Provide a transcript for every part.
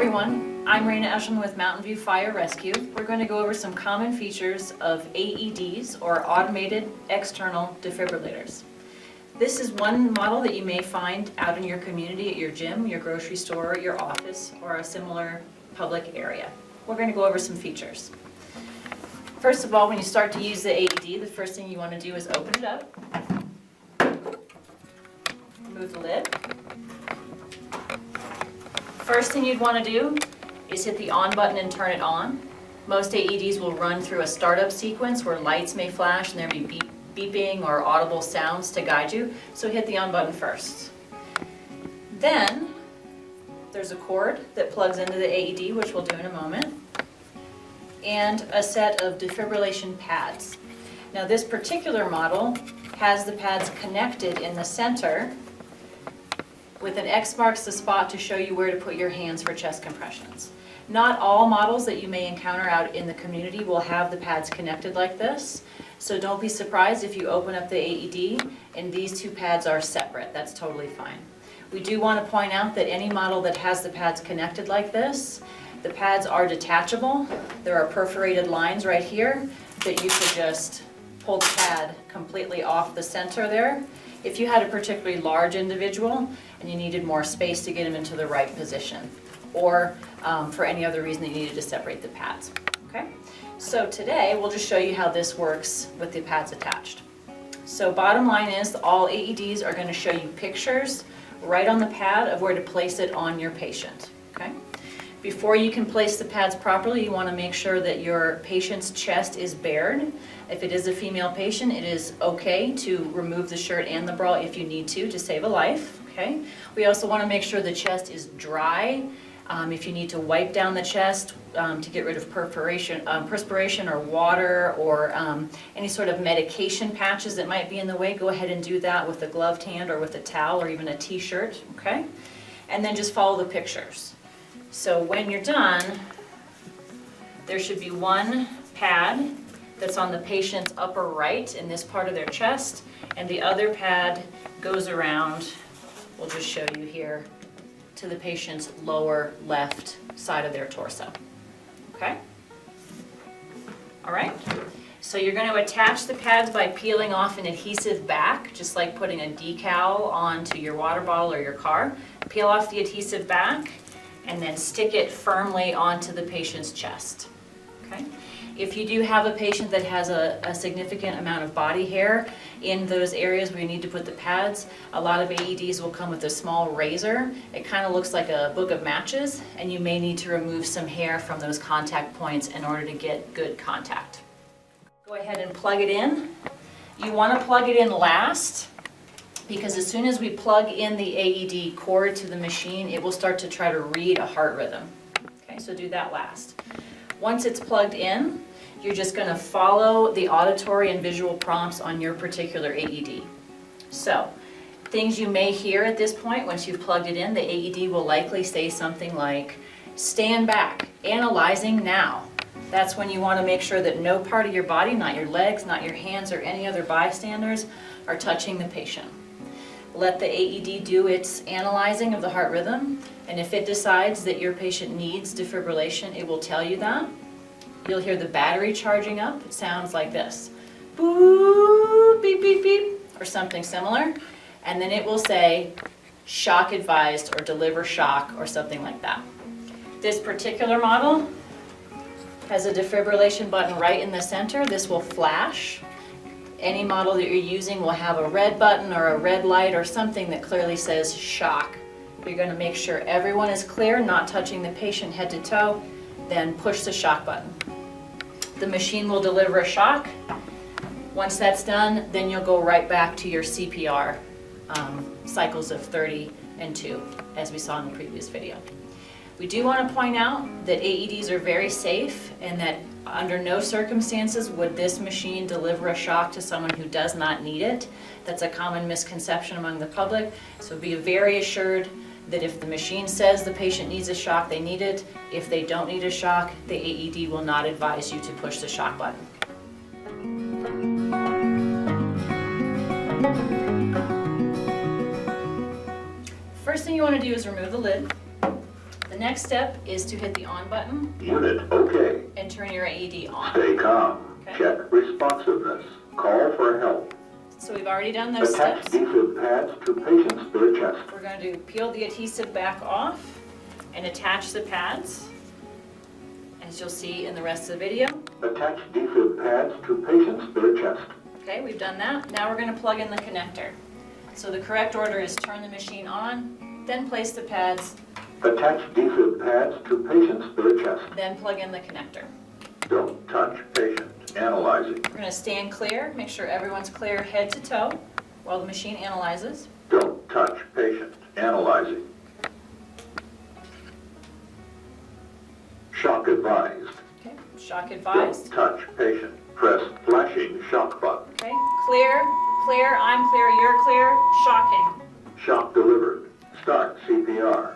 everyone, I'm Raina Eshelman with Mountain View Fire Rescue. We're going to go over some common features of AEDs, or automated external defibrillators. This is one model that you may find out in your community, at your gym, your grocery store, your office, or a similar public area. We're going to go over some features. First of all, when you start to use the AED, the first thing you want to do is open it up, remove the lid. First thing you'd want to do is hit the on button and turn it on. Most AEDs will run through a startup sequence where lights may flash and there'll be beeping or audible sounds to guide you, so hit the on button first. Then there's a cord that plugs into the AED, which we'll do in a moment, and a set of defibrillation pads. Now this particular model has the pads connected in the center with an X marks the spot to show you where to put your hands for chest compressions. Not all models that you may encounter out in the community will have the pads connected like this, so don't be surprised if you open up the AED and these two pads are separate. That's totally fine. We do want to point out that any model that has the pads connected like this, the pads are detachable. There are perforated lines right here that you could just pull the pad completely off the center there. If you had a particularly large individual and you needed more space to get them into the right position, or for any other reason that you needed to separate the pads. Okay? So today we'll just show you how this works with the pads attached. So bottom line is all AEDs are going to show you pictures right on the pad of where to place it on your patient. Okay? Before you can place the pads properly, you want to make sure that your patient's chest is bared. If it is a female patient, it is okay to remove the shirt and the bra if you need to save a life. Okay? We also want to make sure the chest is dry. If you need to wipe down the chest to get rid of perspiration or water or any sort of medication patches that might be in the way, go ahead and do that with a gloved hand or with a towel or even a t-shirt. Okay? And then just follow the pictures. So when you're done, there should be one pad that's on the patient's upper right in this part of their chest, and the other pad goes around, we'll just show you here, to the patient's lower left side of their torso. Okay? All right? So you're going to attach the pads by peeling off an adhesive back, just like putting a decal onto your water bottle or your car. Peel off the adhesive back and then stick it firmly onto the patient's chest. Okay? If you do have a patient that has a significant amount of body hair in those areas where you need to put the pads, a lot of AEDs will come with a small razor. It kind of looks like a book of matches, and you may need to remove some hair from those contact points in order to get good contact. Go ahead and plug it in. You want to plug it in last, because as soon as we plug in the AED cord to the machine, it will start to try to read a heart rhythm. Okay, so do that last. Once it's plugged in, you're just going to follow the auditory and visual prompts on your particular AED. So, things you may hear at this point, once you've plugged it in, the AED will likely say something like, stand back, analyzing now. That's when you want to make sure that no part of your body, not your legs, not your hands, or any other bystanders, are touching the patient. Let the AED do its analyzing of the heart rhythm, and if it decides that your patient needs defibrillation, it will tell you that. You'll hear the battery charging up. It sounds like this. Boop, beep, beep, beep, or something similar. And then it will say, shock advised, or deliver shock, or something like that. This particular model has a defibrillation button right in the center. This will flash. Any model that you're using will have a red button or a red light or something that clearly says shock. You're going to make sure everyone is clear, not touching the patient head to toe, then push the shock button. The machine will deliver a shock. Once that's done, then you'll go right back to your CPR cycles of 30 and 2, as we saw in the previous video. We do want to point out that AEDs are very safe and that under no circumstances would this machine deliver a shock to someone who does not need it. That's a common misconception among the public, so be very assured that if the machine says the patient needs a shock, they need it. If they don't need a shock, the AED will not advise you to push the shock button. First thing you want to do is remove the lid. The next step is to hit the on button Unit OK. and turn your AED on. Stay calm. Okay. Check responsiveness. Call for help. So we've already done those Attach steps. defib pads to patient's bare chest. We're going to peel the adhesive back off and attach the pads, as you'll see in the rest of the video. Attach defib pads to patient's bare chest. Okay, we've done that. Now we're going to plug in the connector. So the correct order is turn the machine on, then place the pads, Attach defib pads to patient's bare chest. then plug in the connector. Don't touch patient. Analyzing. We're going to stand clear, make sure everyone's clear head to toe while the machine analyzes. Don't touch patient. Analyzing. Shock advised. Okay, shock advised. Don't touch patient. Press flashing shock button. Okay, clear, clear, I'm clear, you're clear, shocking. Shock delivered. Start CPR.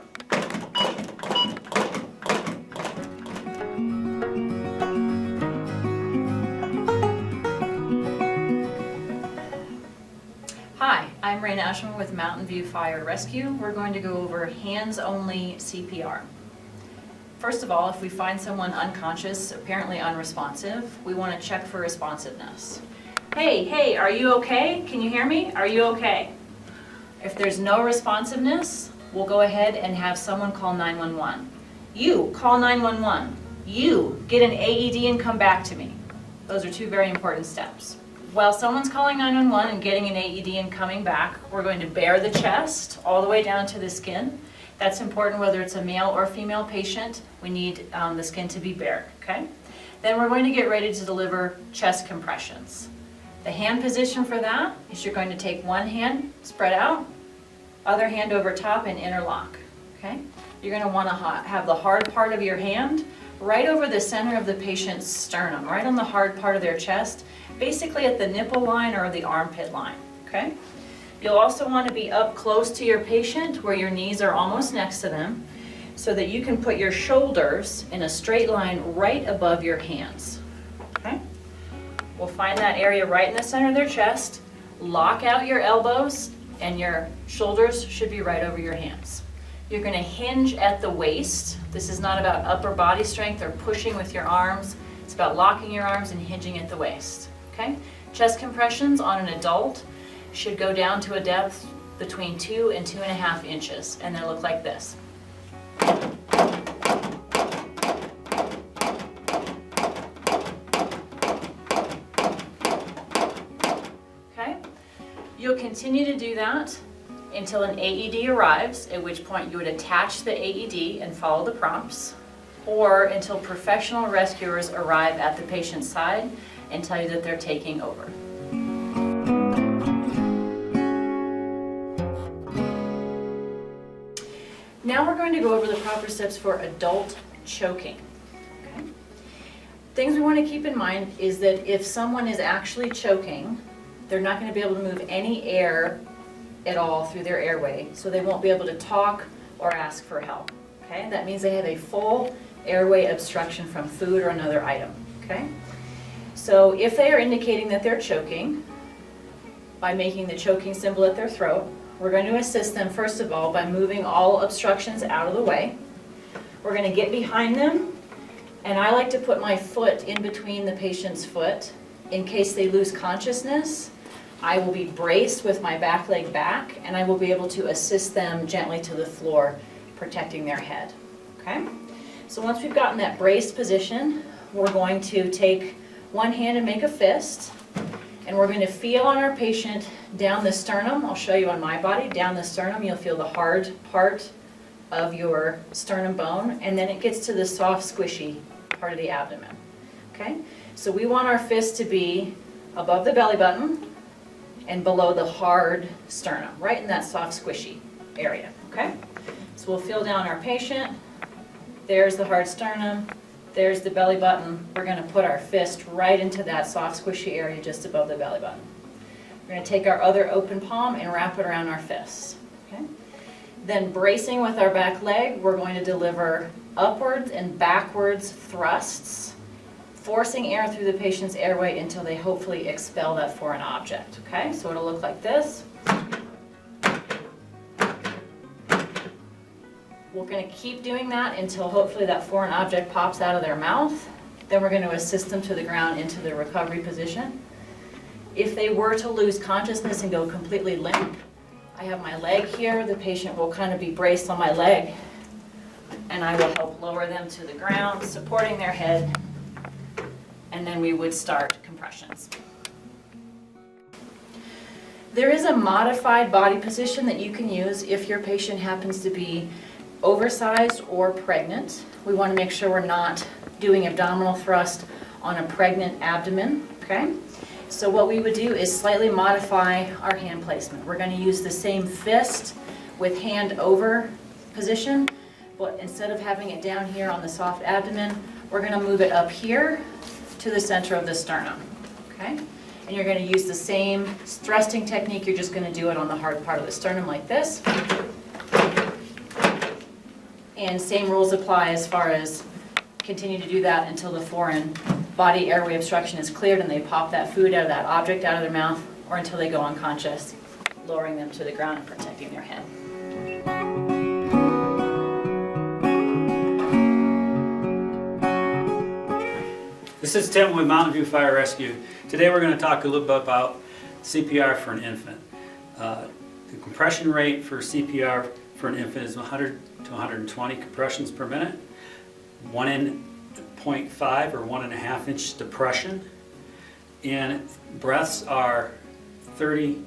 Hi, I'm Raina Ashman with Mountain View Fire Rescue. We're going to go over hands-only CPR. First of all, if we find someone unconscious, apparently unresponsive, we want to check for responsiveness. Hey, are you okay? Can you hear me? Are you okay? If there's no responsiveness, we'll go ahead and have someone call 911. You, call 911. You, get an AED and come back to me. Those are two very important steps. While someone's calling 911 and getting an AED and coming back, we're going to bare the chest all the way down to the skin. That's important whether it's a male or female patient. We need the skin to be bare, okay? Then we're going to get ready to deliver chest compressions. The hand position for that is you're going to take one hand, spread out, other hand over top and interlock, okay? You're going to want to have the hard part of your hand right over the center of the patient's sternum, right on the hard part of their chest, basically at the nipple line or the armpit line, okay? You'll also want to be up close to your patient where your knees are almost next to them so that you can put your shoulders in a straight line right above your hands, okay? We'll find that area right in the center of their chest, lock out your elbows, and your shoulders should be right over your hands. You're going to hinge at the waist. This is not about upper body strength or pushing with your arms. It's about locking your arms and hinging at the waist, okay? Chest compressions on an adult should go down to a depth between 2 and 2.5 inches, and they'll look like this. Okay? You'll continue to do that until an AED arrives, at which point you would attach the AED and follow the prompts, or until professional rescuers arrive at the patient's side and tell you that they're taking over. Now we're going to go over the proper steps for adult choking. Okay? Things we want to keep in mind is that if someone is actually choking, they're not going to be able to move any air at all through their airway, so they won't be able to talk or ask for help. Okay? That means they have a full airway obstruction from food or another item. Okay? So if they are indicating that they're choking by making the choking symbol at their throat, we're going to assist them first of all by moving all obstructions out of the way. We're going to get behind them, and I like to put my foot in between the patient's foot. In case they lose consciousness, I will be braced with my back leg back, and I will be able to assist them gently to the floor, protecting their head. Okay? So once we've gotten that braced position, we're going to take one hand and make a fist, and we're going to feel on our patient down the sternum. I'll show you on my body. Down the sternum, you'll feel the hard part of your sternum bone, and then it gets to the soft, squishy part of the abdomen. Okay? So we want our fist to be above the belly button and below the hard sternum, right in that soft, squishy area. Okay? So we'll feel down our patient. There's the hard sternum. There's the belly button. We're going to put our fist right into that soft, squishy area just above the belly button. We're going to take our other open palm and wrap it around our fists. Okay? Then bracing with our back leg, we're going to deliver upwards and backwards thrusts, forcing air through the patient's airway until they hopefully expel that foreign object. Okay? So it'll look like this. We're going to keep doing that until hopefully that foreign object pops out of their mouth. Then we're going to assist them to the ground into the recovery position. If they were to lose consciousness and go completely limp, I have my leg here. The patient will kind of be braced on my leg, and I will help lower them to the ground, supporting their head, and then we would start compressions. There is a modified body position that you can use if your patient happens to be oversized or pregnant. We want to make sure we're not doing abdominal thrust on a pregnant abdomen, okay? So what we would do is slightly modify our hand placement. We're going to use the same fist with hand over position, but instead of having it down here on the soft abdomen, we're going to move it up here to the center of the sternum, okay? And you're going to use the same thrusting technique. You're just going to do it on the hard part of the sternum like this. And same rules apply as far as continue to do that until the foreign body airway obstruction is cleared and they pop that food out of that object out of their mouth, or until they go unconscious, lowering them to the ground and protecting their head. This is Tim with Mountain View Fire Rescue. Today we're going to talk a little bit about CPR for an infant. The compression rate for CPR for an infant is 100 to 120 compressions per minute, 1.5 or 1.5 inch depression, and breaths are 30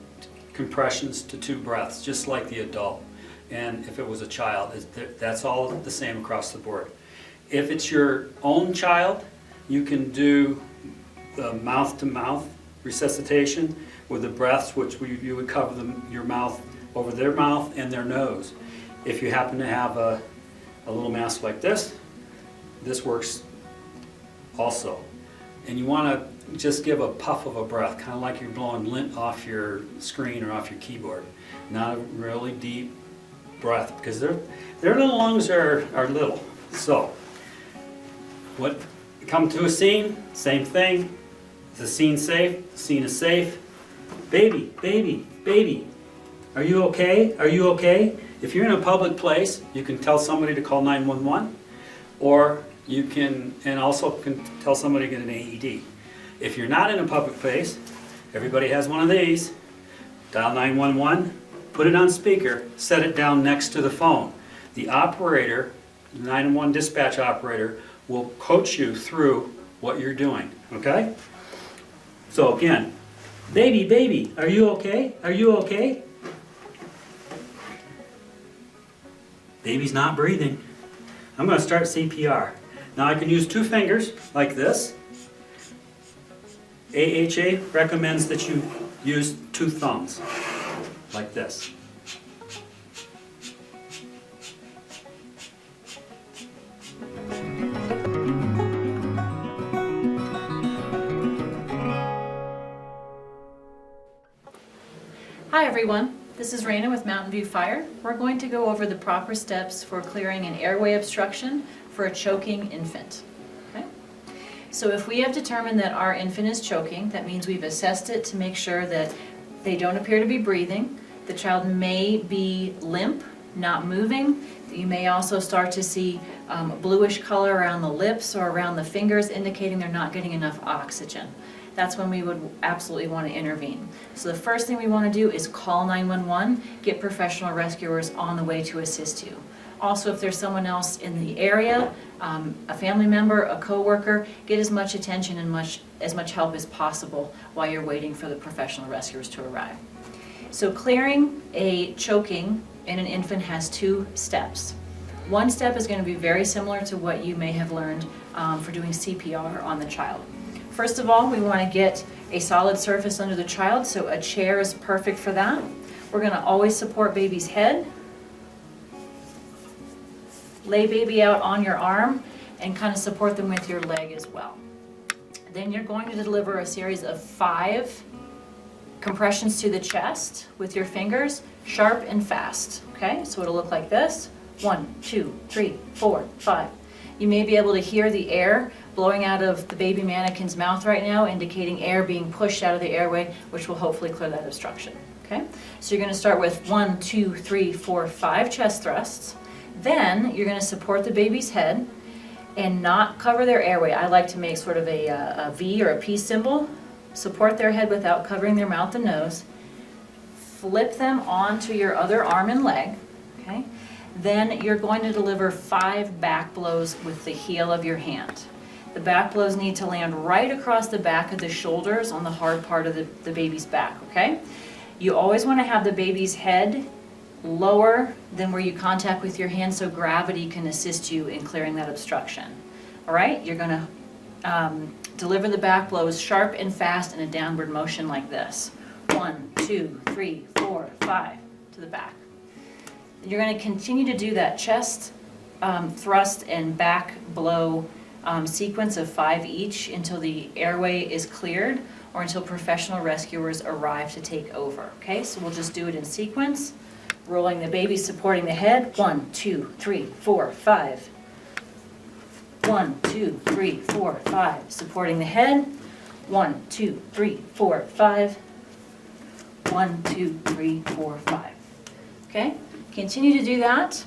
compressions to 2 breaths, just like the adult. And if it was a child, that's all the same across the board. If it's your own child, you can do the mouth-to-mouth resuscitation with the breaths, which you would cover your mouth over their mouth and their nose. If you happen to have a little mask like this works also. And you want to just give a puff of a breath, kind of like you're blowing lint off your screen or off your keyboard. Not a really deep breath, because their little lungs are little. So, come to a scene, same thing. Is the scene safe? The scene is safe. Baby, baby, baby, are you okay? Are you okay? If you're in a public place, you can tell somebody to call 911, or you can, and also can tell somebody to get an AED. If you're not in a public place, everybody has one of these. Dial 911, put it on speaker, set it down next to the phone. The operator, the 911 dispatch operator, will coach you through what you're doing, okay? So again, baby, baby, are you okay? Are you okay? Baby's not breathing. I'm going to start CPR. Now I can use 2 fingers like this. AHA recommends that you use 2 thumbs like this. Hi everyone, this is Raina with Mountain View Fire. We're going to go over the proper steps for clearing an airway obstruction for a choking infant. Okay? So if we have determined that our infant is choking, that means we've assessed it to make sure that they don't appear to be breathing. The child may be limp, not moving. You may also start to see bluish color around the lips or around the fingers, indicating they're not getting enough oxygen. That's when we would absolutely want to intervene. So the first thing we want to do is call 911, get professional rescuers on the way to assist you. Also, if there's someone else in the area, a family member, a coworker, get as much attention and as much help as possible while you're waiting for the professional rescuers to arrive. So clearing a choking in an infant has 2 steps. One step is going to be very similar to what you may have learned for doing CPR on the child. First of all, we want to get a solid surface under the child, so a chair is perfect for that. We're going to always support baby's head. Lay baby out on your arm and kind of support them with your leg as well. Then you're going to deliver a series of 5 compressions to the chest with your fingers, sharp and fast. Okay, so it'll look like this. 1, 2, 3, 4, 5. You may be able to hear the air blowing out of the baby mannequin's mouth right now, indicating air being pushed out of the airway, which will hopefully clear that obstruction. Okay, so you're going to start with 1, 2, 3, 4, 5 chest thrusts. Then you're going to support the baby's head and not cover their airway. I like to make sort of a V or a P symbol. Support their head without covering their mouth and nose. Flip them onto your other arm and leg, okay? Then you're going to deliver 5 back blows with the heel of your hand. The back blows need to land right across the back of the shoulders on the hard part of the baby's back, okay? You always want to have the baby's head lower than where you contact with your hand so gravity can assist you in clearing that obstruction. All right, you're going to deliver the back blows sharp and fast in a downward motion like this. 1, 2, 3, 4, 5 to the back. You're going to continue to do that chest thrust and back blow sequence of 5 each until the airway is cleared or until professional rescuers arrive to take over. Okay, so we'll just do it in sequence. Rolling the baby, supporting the head. 1, 2, 3, 4, 5. 1, 2, 3, 4, 5. Supporting the head. 1, 2, 3, 4, 5. 1, 2, 3, 4, 5. Okay, continue to do that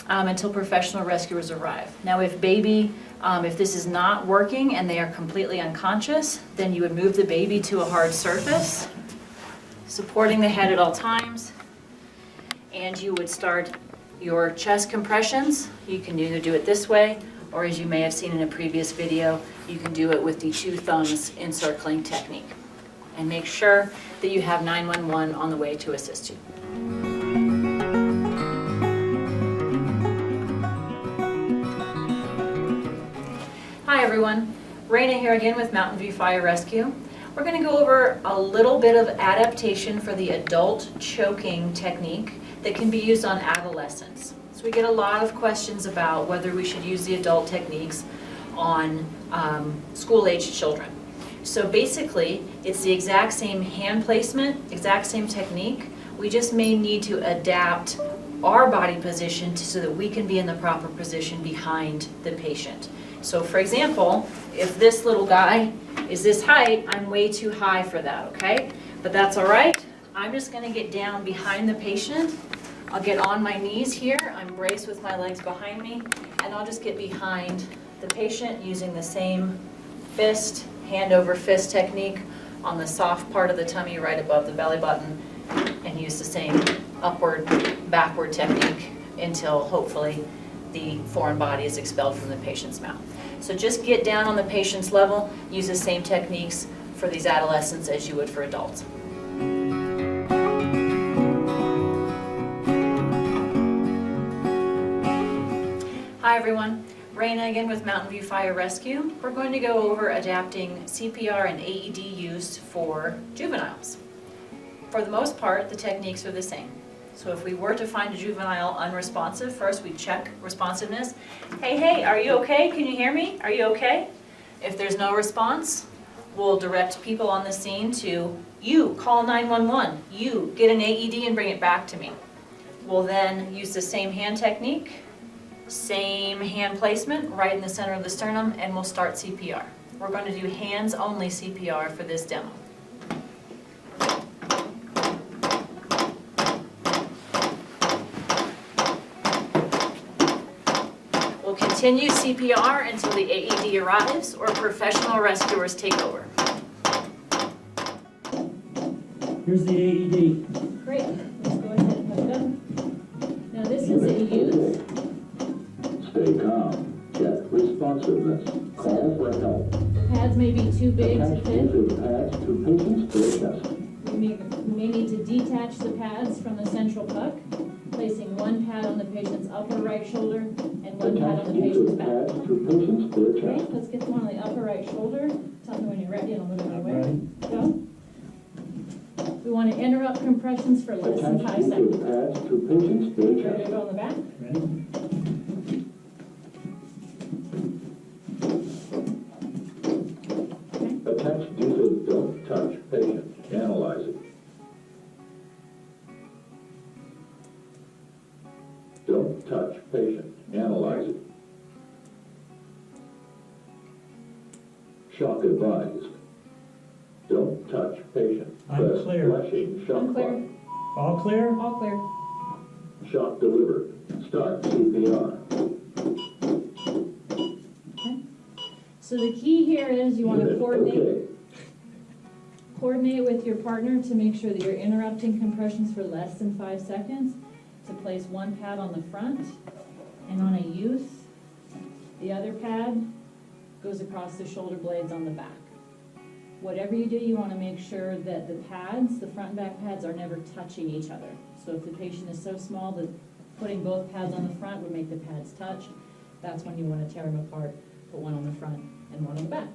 until professional rescuers arrive. Now if baby, if this is not working and they are completely unconscious, then you would move the baby to a hard surface, supporting the head at all times, and you would start your chest compressions. You can either do it this way, or as you may have seen in a previous video, you can do it with the 2 thumbs encircling technique. And make sure that you have 911 on the way to assist you. Hi everyone, Raina here again with Mountain View Fire Rescue. We're going to go over a little bit of adaptation for the adult choking technique that can be used on adolescents. So we get a lot of questions about whether we should use the adult techniques on school-aged children. So basically, it's the exact same hand placement, exact same technique. We just may need to adapt our body position so that we can be in the proper position behind the patient. So for example, if this little guy is this height, I'm way too high for that, okay? But that's all right. I'm just gonna get down behind the patient. I'll get on my knees here. I'm braced with my legs behind me, and I'll just get behind the patient using the same fist, hand over fist technique on the soft part of the tummy right above the belly button, and use the same upward, backward technique until hopefully the foreign body is expelled from the patient's mouth. So just get down on the patient's level, use the same techniques for these adolescents as you would for adults. Hi everyone, Raina again with Mountain View Fire Rescue. We're going to go over adapting CPR and AED use for juveniles. For the most part, the techniques are the same. So if we were to find a juvenile unresponsive, first we check responsiveness. Hey, are you okay? Can you hear me? Are you okay? If there's no response, we'll direct people on the scene to, you call 911, you get an AED and bring it back to me. We'll then use the same hand technique, same hand placement right in the center of the sternum, and we'll start CPR. We're going to do hands only CPR for this demo. We'll continue CPR until the AED arrives or professional rescuers take over. Here's the AED. Great, let's go ahead and hook it up. Now this is a youth. Stay calm. Check responsiveness. Call for help. Pads may be too big to Attach fit. use of pads to patient's bare chest. We may need to detach the pads from the central puck, placing one pad on the patient's upper right shoulder and one pad Attach on the use patient's of back. pads to patient's bare Okay, chest. let's get the one on the upper right shoulder. Tell me when you're ready and I'll move it away. Ready. Go. We want to interrupt compressions for less than Attach 5 use seconds. of pads to patient's bare Ready to chest. go on the back? Ready? Attach use of don't touch patient. Analyze it. Don't touch patient. Analyze it. Shock advised. Don't touch patient. I'm Press clear. flashing shock I'm clear. button. All clear? All clear. Shock delivered. Start CPR. Okay. So the key here is you want to Okay. coordinate with your partner to make sure that you're interrupting compressions for less than 5 seconds, to place one pad on the front, and on a youth, the other pad goes across the shoulder blades on the back. Whatever you do, you want to make sure that the pads, the front and back pads, are never touching each other. So if the patient is so small that putting both pads on the front would make the pads touch, that's when you want to tear them apart, put one on the front and one on the back.